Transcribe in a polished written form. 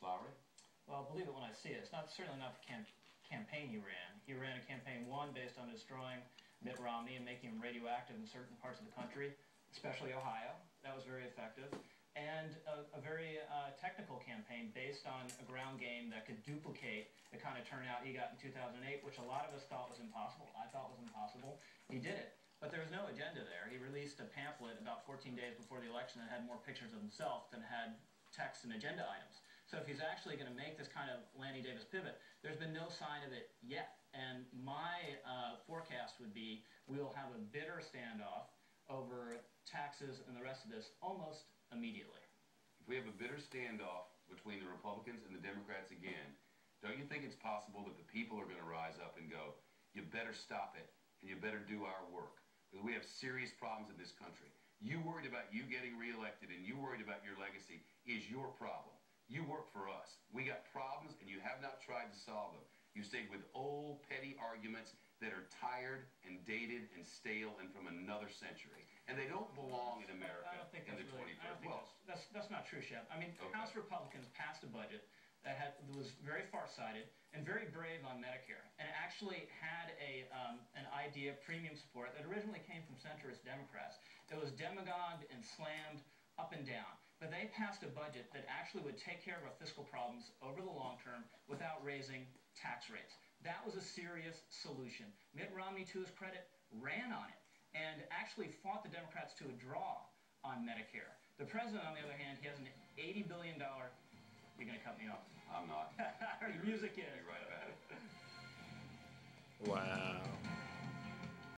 Lowry? Well, believe it when I see it. It's certainly not the campaign he ran. He ran a campaign, one, based on destroying Mitt Romney and making him radioactive in certain parts of the country, especially Ohio. That was very effective. And a very technical campaign based on a ground game that could duplicate the kind of turnout he got in 2008, which a lot of us thought was impossible. I thought was impossible. He did it. But there was no agenda there. He released a pamphlet about 14 days before the election that had more pictures of himself than had text and agenda items. So if he's actually going to make this kind of Lanny Davis pivot, there's been no sign of it yet. And my forecast would be we'll have a bitter standoff over taxes and the rest of this almost immediately. If we have a bitter standoff between the Republicans and the Democrats again, don't you think it's possible that the people are going to rise up and go, you better stop it and you better do our work? Because we have serious problems in this country. You worried about you getting reelected and you worried about your legacy is your problem. You work for us. We got problems and you have not tried to solve them. You stayed with old petty arguments that are tired and dated and stale and from another century. And they don't belong in America in the 21st. Well, that's not true, Shep. I mean, okay. House Republicans passed a budget that was very far-sighted and very brave on Medicare, and actually had an idea of premium support that originally came from centrist Democrats. It was demagogued and slammed up and down. But they passed a budget that actually would take care of our fiscal problems over the long term without raising tax rates. That was a serious solution. Mitt Romney, to his credit, ran on it and actually fought the Democrats to a draw on Medicare. The president, on the other hand, he has an $80 billion... You're going to cut me off. I'm not. Our music is. You're right about it. Wow.